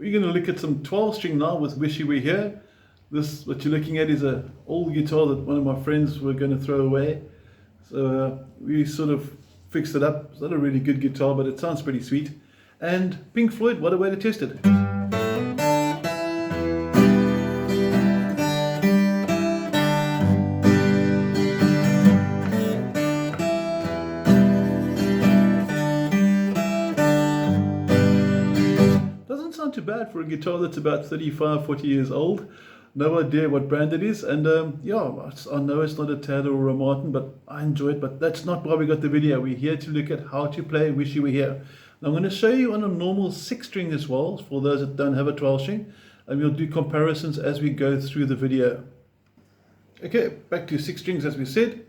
We're going to look at some 12 string now with Wish You Were Here. This, what you're looking at, is an old guitar that one of my friends were going to throw away. So we sort of fixed it up. It's not a really good guitar, but it sounds pretty sweet. And Pink Floyd, what a way to test it. Doesn't sound too bad for a guitar that's about 35, 40 years old. No idea what brand it is, and yeah, I know it's not a Tad or a Martin, but I enjoy it. But that's not why we got the video. We're here to look at how to play Wish You Were Here. Now I'm going to show you on a normal 6 string as well, for those that don't have a 12 string, and we'll do comparisons as we go through the video. Okay, back to 6 strings as we said.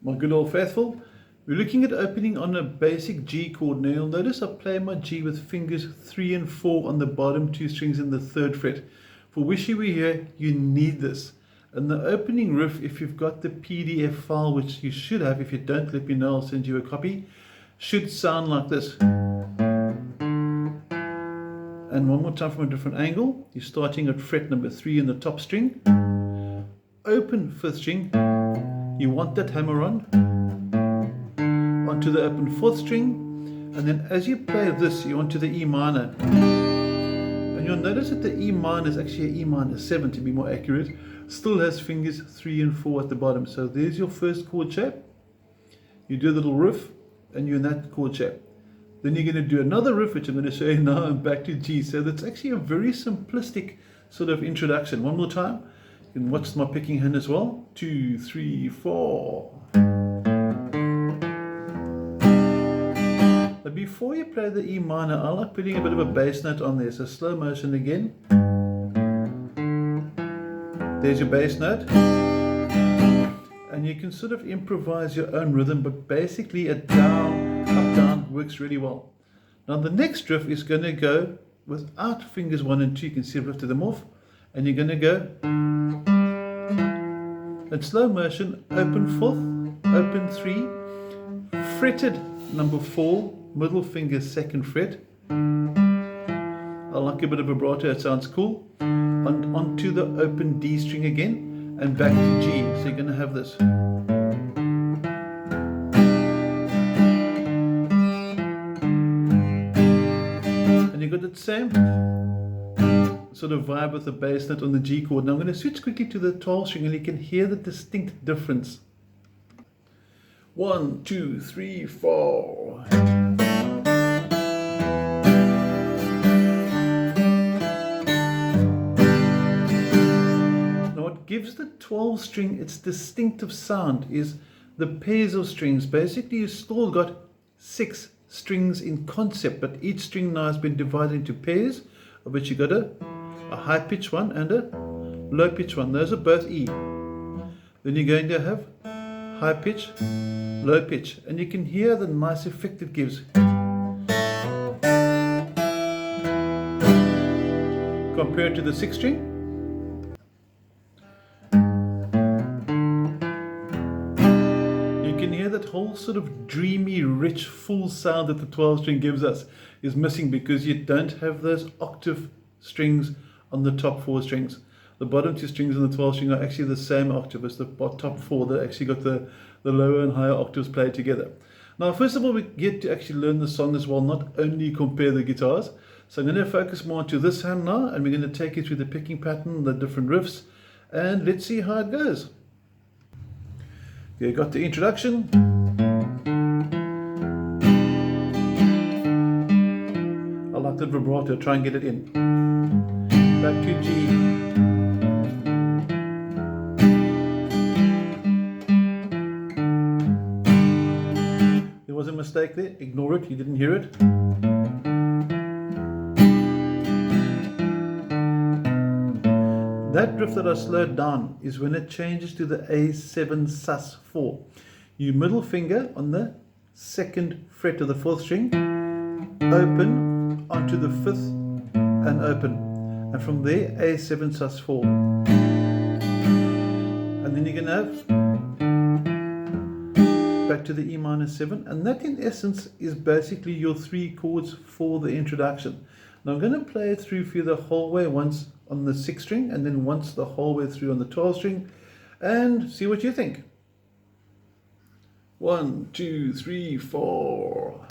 My good old faithful. We're looking at opening on a basic G chord. Now you'll notice I play my G with fingers 3 and 4 on the bottom 2 strings in the 3rd fret. For Wish You Were Here, you need this. And the opening riff, if you've got the PDF file, which you should have, if you don't, let me know, I'll send you a copy, should sound like this. And one more time from a different angle. You're starting at fret number 3 in the top string. Open 5th string. You want that hammer on. Onto the open 4th string. And then as you play this, you're onto the E minor. And you'll notice that the E minor is actually an E minor 7 to be more accurate. Still has fingers 3 and 4 at the bottom. So there's your first chord shape. You do a little riff and you're in that chord shape. Then you're going to do another riff, which I'm going to show you now, and back to G. So that's actually a very simplistic sort of introduction. One more time. You can watch my picking hand as well. 2, 3, 4. But before you play the E minor, I like putting a bit of a bass note on there. So slow motion again. There's your bass note. And you can sort of improvise your own rhythm, but basically a down, up, down works really well. Now the next riff is going to go without fingers 1 and 2. You can see I've lifted them off. And you're going to go in slow motion, open 4th, open 3, fretted number 4, middle finger 2nd fret. I like a bit of vibrato, it sounds cool. And onto the open D string again, and back to G. So you're going to have this. And you've got the same sort of vibe with the bass note on the G chord. Now I'm going to switch quickly to the 12 string, and you can hear the distinct difference. 1, 2, 3, 4. Gives the 12 string its distinctive sound is the pairs of strings. Basically you've still got 6 strings in concept, but each string now has been divided into pairs, of which you got a high pitch one and a low pitch one. Those are both E. Then you're going to have high pitch, low pitch, and you can hear the nice effect it gives. Compared to the 6 string. That whole sort of dreamy, rich, full sound that the 12 string gives us is missing because you don't have those octave strings on the top 4 strings. The bottom 2 strings on the 12 string are actually the same octave as the top 4. They actually got the lower and higher octaves played together. Now, first of all, we get to actually learn the song as well, not only compare the guitars. So I'm going to focus more onto this hand now, and we're going to take you through the picking pattern, the different riffs, and let's see how it goes. Okay, got the introduction. I like the vibrato, try and get it in. Back to G. There was a mistake there, ignore it, you didn't hear it. That riff that I slowed down is when it changes to the A7 sus4. You middle finger on the 2nd fret of the 4th string, open onto the 5th and open. And from there, A7 sus4. And then you're going to have back to the E minor 7. And that in essence is basically your 3 chords for the introduction. Now I'm going to play it through for you the whole way, once on the 6th string and then once the whole way through on the 12th string, and see what you think. 1, 2, 3, 4.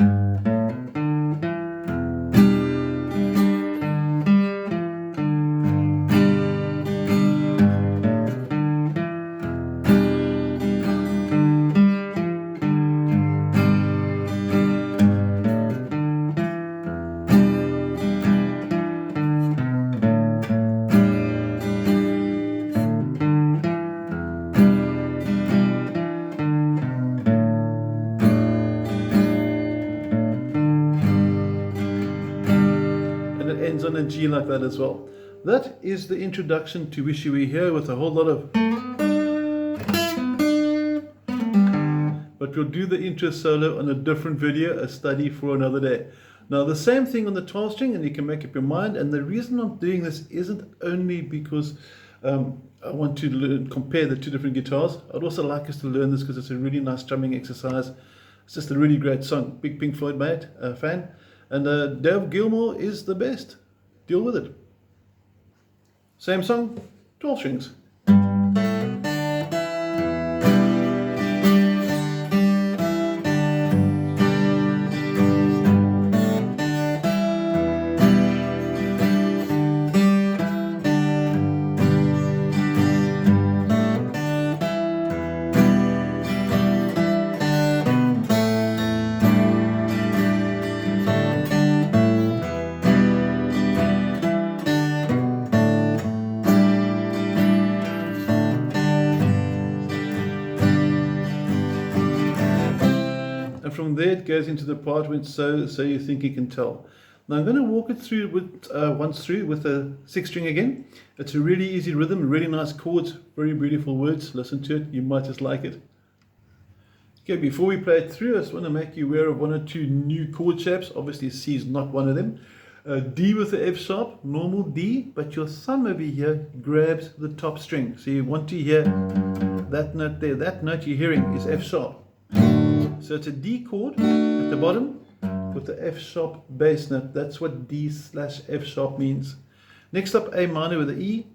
Ends on a G like that as well. That is the introduction to Wish You Were Here, with a whole lot of, but we'll do the intro solo on a different video, a study for another day. Now the same thing on the 12th string, and you can make up your mind. And the reason I'm doing this isn't only because I want to compare the two different guitars. I'd also like us to learn this because it's a really nice strumming exercise. It's just a really great song. Big Pink Floyd fan. And Dave Gilmour is the best. Deal with it. Same song, 12 strings. From there it goes into the part when so you think you can tell. Now I'm going to walk it through with once through with a 6th string again. It's a really easy rhythm, really nice chords, very beautiful words. Listen to it, you might just like it. Okay, before we play it through, I just want to make you aware of one or two new chord shapes. Obviously C is not one of them. D with the F sharp, normal D, but your thumb over here grabs the top string. So you want to hear that note there. That note you're hearing is F sharp. So it's a D chord at the bottom with the F sharp bass note. That's what D/F sharp means. Next up, A minor with the E.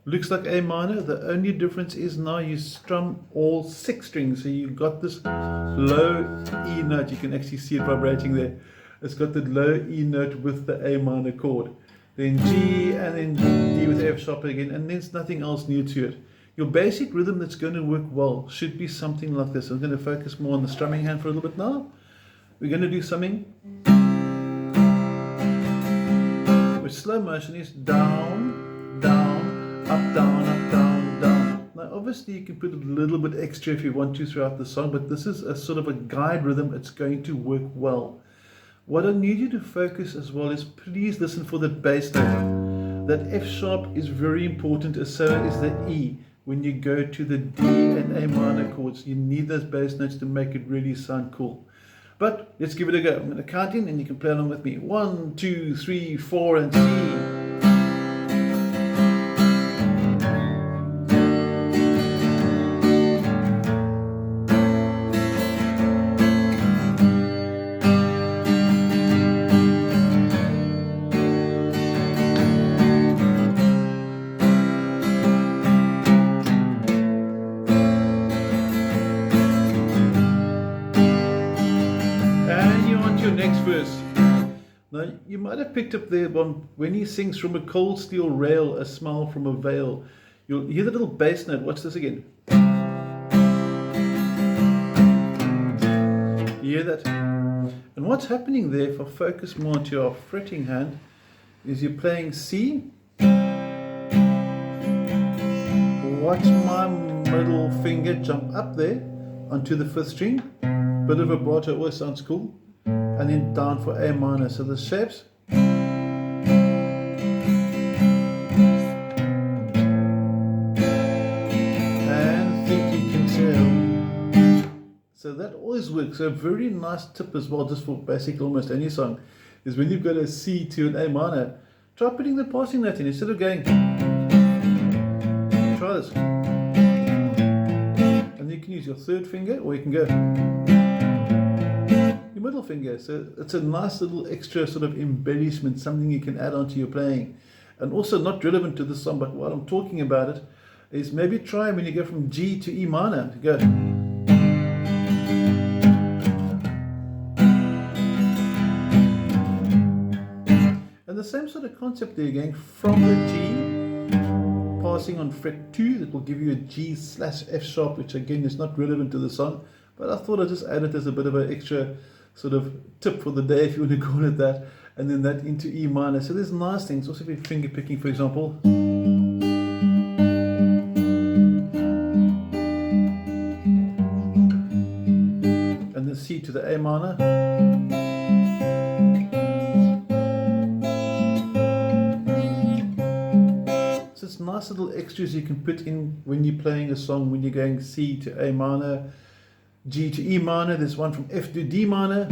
Looks like A minor. The only difference is now you strum all 6 strings. So you've got this low E note. You can actually see it vibrating there. It's got the low E note with the A minor chord. Then G and then D with F sharp again. And there's nothing else new to it. Your basic rhythm that's going to work well should be something like this. I'm going to focus more on the strumming hand for a little bit now. We're going to do something with slow motion is down, down, up, down, up, down, down. Now obviously you can put a little bit extra if you want to throughout the song, but this is a sort of a guide rhythm. It's going to work well. What I need you to focus as well is please listen for that bass note. That F sharp is very important, as so is the E. When you go to the D and A minor chords, you need those bass notes to make it really sound cool. But let's give it a go. I'm going to count in and you can play along with me. 1, 2, 3, 4 and C. Now, you might have picked up there when he sings from a cold steel rail, a smile from a veil. You'll hear the little bass note. Watch this again. You hear that? And what's happening there, if I focus more onto our fretting hand, is you're playing C. Watch my middle finger jump up there onto the 5th string. Bit of vibrato always sounds cool. And then down for A minor. So the shapes. And think you can tell. So that always works. So a very nice tip as well, just for basically almost any song, is when you've got a C to an A minor, try putting the passing note in instead of going. Try this. And you can use your 3rd finger, or you can go. You your middle finger. So it's a nice little extra sort of embellishment, something you can add onto your playing. And also not relevant to this song, but while I'm talking about it, is maybe try when you go from G to E minor. Go. And the same sort of concept there, going from the G, passing on fret 2, that will give you a G/F sharp, which again is not relevant to the song, but I thought I'd just add it as a bit of an extra sort of tip for the day, if you want to call it that, and then that into E minor. So there's nice things. Also, if you're finger picking, for example, and then C to the A minor. So it's nice little extras you can put in when you're playing a song, when you're going C to A minor, G to E minor. There's one from F to D minor.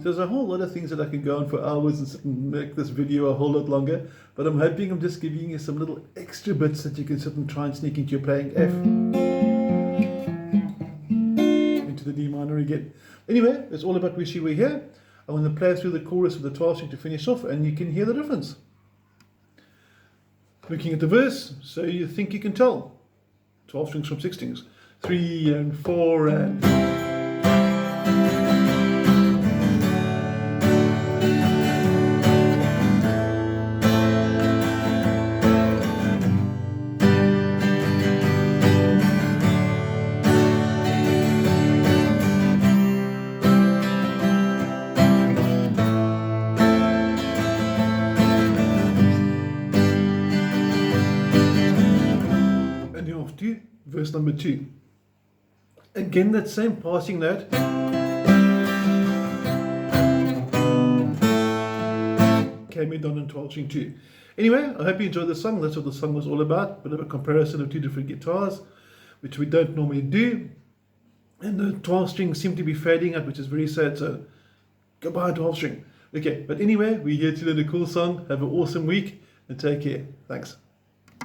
There's a whole lot of things that I can go on for hours and sit and make this video a whole lot longer, but I'm hoping I'm just giving you some little extra bits that you can sit and try and sneak into your playing. F into the D minor again. Anyway, it's all about Wish You Were Here. I want to play through the chorus with the 12 string to finish off, and you can hear the difference. Looking at the verse, so you think you can tell. 12 strings from 6 strings. 3 and 4 and... verse number 2. Again, that same passing note. Came in on 12 string 2. Anyway, I hope you enjoyed the song. That's what the song was all about. Bit of a comparison of two different guitars, which we don't normally do. And the 12 strings seem to be fading out, which is very sad. So goodbye 12 string. Okay, but anyway, we're here to learn a cool song. Have an awesome week and take care. Thanks.